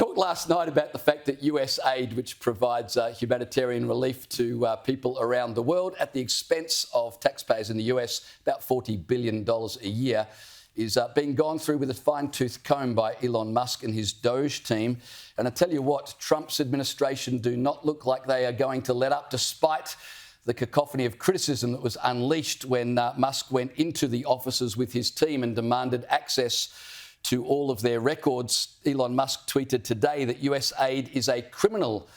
talked last night about the fact that USAID, which provides humanitarian relief to people around the world at the expense of taxpayers in the US, about $40 billion a year, is being gone through with a fine-tooth comb by Elon Musk and his Doge team. And I tell you what, Trump's administration do not look like they are going to let up, despite the cacophony of criticism that was unleashed when Musk went into the offices with his team and demanded access to all of their records. Elon Musk tweeted today that USAID is a criminal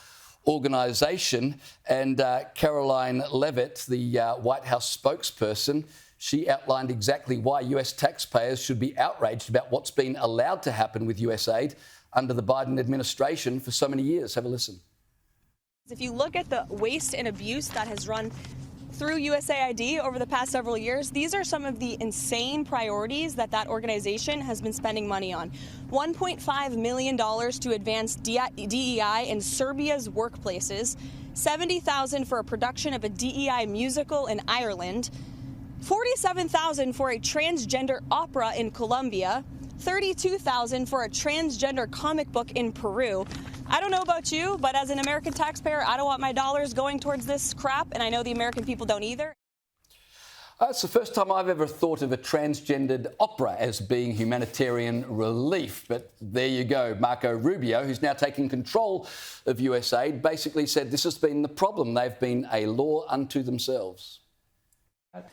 organisation, and Caroline Leavitt, the White House spokesperson, she outlined exactly why US taxpayers should be outraged about what's been allowed to happen with USAID under the Biden administration for so many years. Have a listen. If you look at the waste and abuse that has run through USAID over the past several years, these are some of the insane priorities that organization has been spending money on. $1.5 million to advance DEI in Serbia's workplaces, $70,000 for a production of a DEI musical in Ireland, $47,000 for a transgender opera in Colombia, $32,000 for a transgender comic book in Peru. I don't know about you, but as an American taxpayer, I don't want my dollars going towards this crap, and I know the American people don't either. It's the first time I've ever thought of a transgendered opera as being humanitarian relief. But there you go. Marco Rubio, who's now taking control of USAID, basically said this has been the problem. They've been a law unto themselves.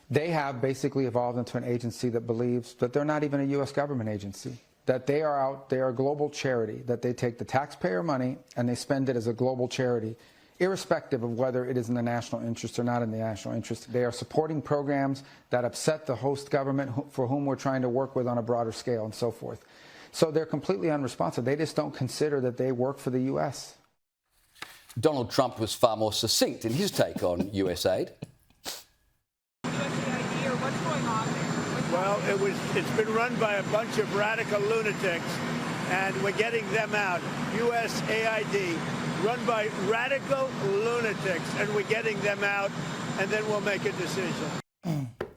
They have basically evolved into an agency that believes that they're not even a U.S. government agency, that they are a global charity, that they take the taxpayer money and they spend it as a global charity, irrespective of whether it is in the national interest or not in the national interest. They are supporting programs that upset the host government for whom we're trying to work with on a broader scale and so forth. So they're completely unresponsive. They just don't consider that they work for the U.S. Donald Trump was far more succinct in his take on USAID. Well, it's been run by a bunch of radical lunatics, and we're getting them out. USAID, run by radical lunatics, and we're getting them out, and then we'll make a decision.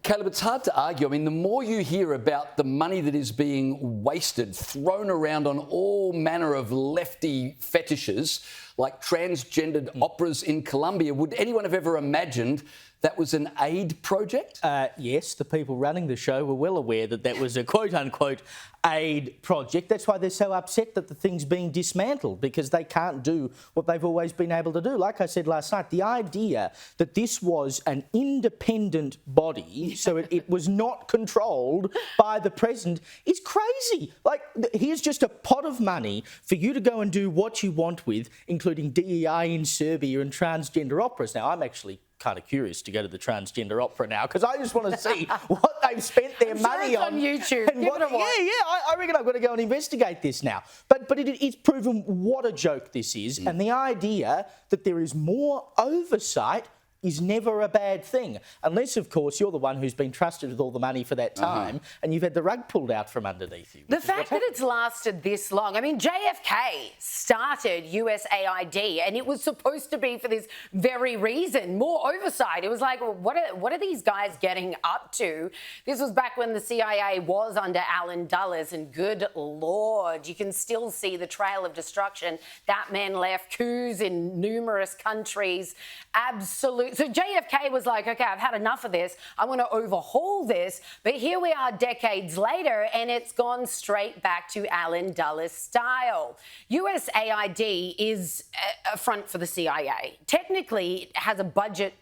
Caleb, it's hard to argue. I mean, the more you hear about the money that is being wasted, thrown around on all manner of lefty fetishes, like transgendered operas in Colombia, would anyone have ever imagined that was an aid project? Yes, the people running the show were well aware that that was a quote-unquote aid project. That's why they're so upset that the thing's being dismantled, because they can't do what they've always been able to do. Like I said last night, the idea that this was an independent body, so it was not controlled by the president, is crazy. Like, here's just a pot of money for you to go and do what you want with, including DEI in Serbia and transgender operas. Now, I'm actually kind of curious to go to the transgender opera now, because I just want to see what they've spent their money on. YouTube. And I reckon I've got to go and investigate this now. But it's proven what a joke this is, and the idea that there is more oversight is never a bad thing. Unless, of course, you're the one who's been trusted with all the money for that time and you've had the rug pulled out from underneath you. The fact that it's lasted this long. I mean, JFK started USAID and it was supposed to be for this very reason, more oversight. It was like, well, what are these guys getting up to? This was back when the CIA was under Alan Dulles, and good Lord, you can still see the trail of destruction that man left, coups in numerous countries, absolute. So JFK was like, okay, I've had enough of this. I want to overhaul this. But here we are decades later, and it's gone straight back to Alan Dulles style. USAID is a front for the CIA. Technically, it has a budget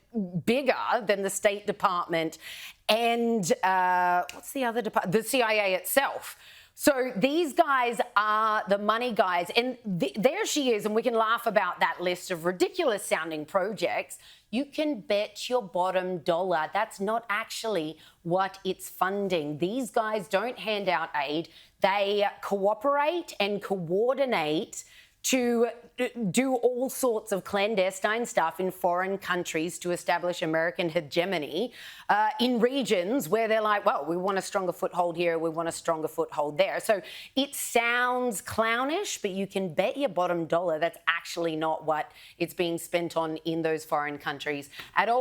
bigger than the State Department and what's the other department? The CIA itself. So these guys are the money guys. And there she is, and we can laugh about that list of ridiculous sounding projects. You can bet your bottom dollar that's not actually what it's funding. These guys don't hand out aid. They cooperate and coordinate to do all sorts of clandestine stuff in foreign countries to establish American hegemony in regions where they're like, well, we want a stronger foothold here, we want a stronger foothold there. So it sounds clownish, but you can bet your bottom dollar that's actually not what it's being spent on in those foreign countries at all.